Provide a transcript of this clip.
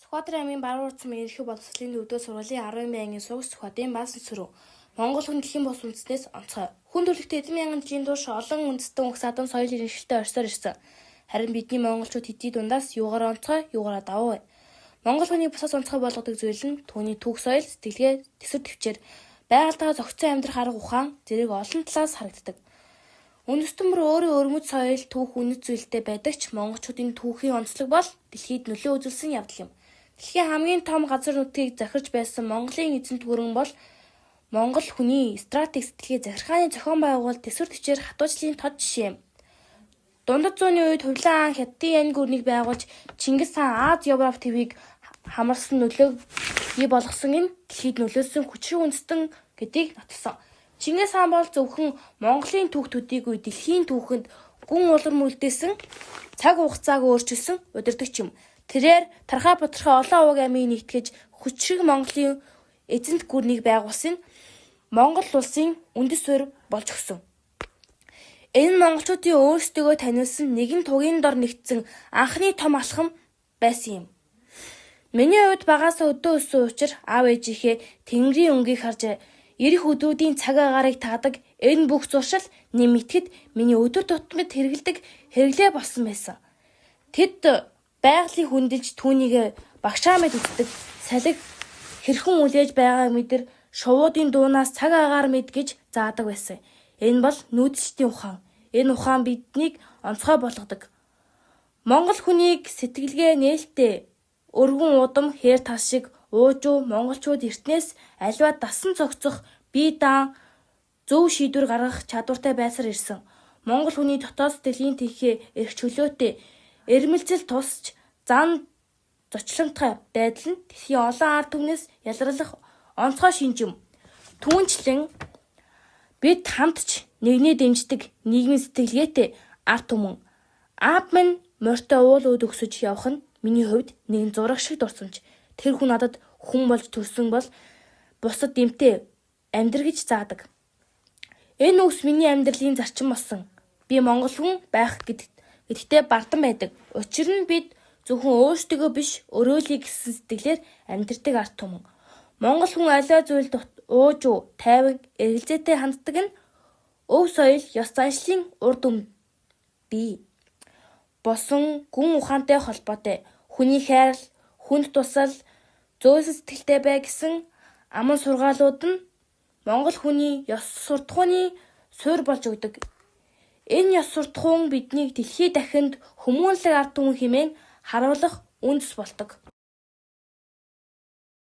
Сүхбаатарын аймгийн Баруун Ерөнхий боловсролын 4-р сургуулийн 10 ангийн сурагч Сүхбаатарын Баасан сүрүү. Монгол хүн дэлхийн бус үндэстнээс онцгой. Хүн төрөлхтөн эдэн мянган жилийн турш олон үндэстэн угс адан соёл иргэншилтэй орсоор ирсэн. Харин бидний монголчууд хэдий дундаас юугаар онцгой, юугаараа давуу вэ? Монгол хүний бусаас онцгой болгодог зүйл нь түүний түүх соёл, сэтгэлгээ, төсвөр төвчээр, байгальтайгаа зохицон амьдрах арга ухаан зэрэг олон талаас харагддаг. Үндэстэн бүр өөрийн өрмөц соёл, түүх үнэт зүйлтэй байдаг ч монголчуудын түүхийн онцлог бол дэлхийд нөлөө үзүүлсэн явдал юм. Дэлхийн хамгийн том газар нутгийг захирч байсан Монголын эзэнт гүрэн бол Монгол хүний стратеги сэтгэлгээ захиргааны зохион байгуулалт төсвөр төвчээр хатуужлын тод жишээ юм. Дундад зууны үед Хувлан хаан Хятадын янг гүрнийг байгуулж Чингис хаан Аз Европ твийг хамарсан нөлөөг бий болгосон энэ дэлхийд нөлөөлсөн хүчрэг үндэстэн гэдгийг нотолсон. Чингис хаан бол зөвхөн Монголын түүх төдийгүй дэлхийн түүхэнд гүн улам үлдээсэн цаг хугацааг өөрчилсөн удирдагч юм. Тэрээр тархаа боторхой олон уваг амийг нэгтгэж хүчрэг Монголын эзэнт гүрнийг байгуулсан Монгол улсын үндэс суурь болж өгсөн. Энэ монголчуудын өөрсдийгөө таниулсан нэгэн тугийн дор нэгдсэн анхны том алхам байсан юм. Миний хувьд багаасаа өдөө өссөн учраас аав ээжийнхээ тэнгэрийн өнгийг харж ирэх өдрүүдийн цаг агаарыг таадаг энэ бүх зуршил нэмэгдэхэд миний өдөр тутмын хэрэглээ болсон байсан. Тэд байгалыг хүндэлж түүнийг багшаа мэд үздэг, салхи хэрхэн үлээж байгааг мэдэр шувуудын дуунаас цаг агаар мэд гэж заадаг байсан. Энэ бол нүүдэлчдийн ухаан. Энэ ухаан биднийг онцгой болгодог. Монгол хүнийг сэтгэлгээ нээлттэй, өргөн удам хээр тас шиг уужуу монголчууд эртнээс аливаа дасан зохицох, бие даан зөв шийдвэр гаргах чадвартай байсаар ирсэн. Монгол хүний дотоод сэтгэлийн тэнхээ эрх чөлөөтэй, эрмэлзэл тусч зан зочлонтой байдал нь дэлхийн олон ард түмнээс ялралах онцгой шинж юм. Түүнчлэн бид хамтч нэгнээ дэмждэг нийгмийн сэтгэлгээтэй ард түмэн. Аав минь морьтой уул үүд өксөж явах нь миний хувьд нэгэн зураг шиг дурсамж. Тэр хүн надад хүн болж төрсөн бол бусад дэмтэй амьдр гэж заадаг. Энэ үгс миний амьдралын зарчим болсон. Би монгол хүн байх гэдэгтээ бардам байдаг. Учир нь бид зөвхөн өөрсдөө биш өрөөлөе гэсэн сэтгэлээр амьдрдаг ард түмэн. Монгол хүн аливаа зүйлд уужуу, тайван, эргэлзээтэй ханддаг нь өв соёл, ёс заншлын урд өмнө бий. Босон гүн ухаантай холбоотой. Хүний хайрал, хүнд тусал, зөөлсөн сэтгэлтэй бай гэсэн аман сургаалууд нь монгол хүний ёс суртахууны суурь болж өгдөг. Энэ ёс суртахуун биднийг дэлхий дахинд хүмүүнлэг ард түмэн хэмээн харуулах үндэс болдог.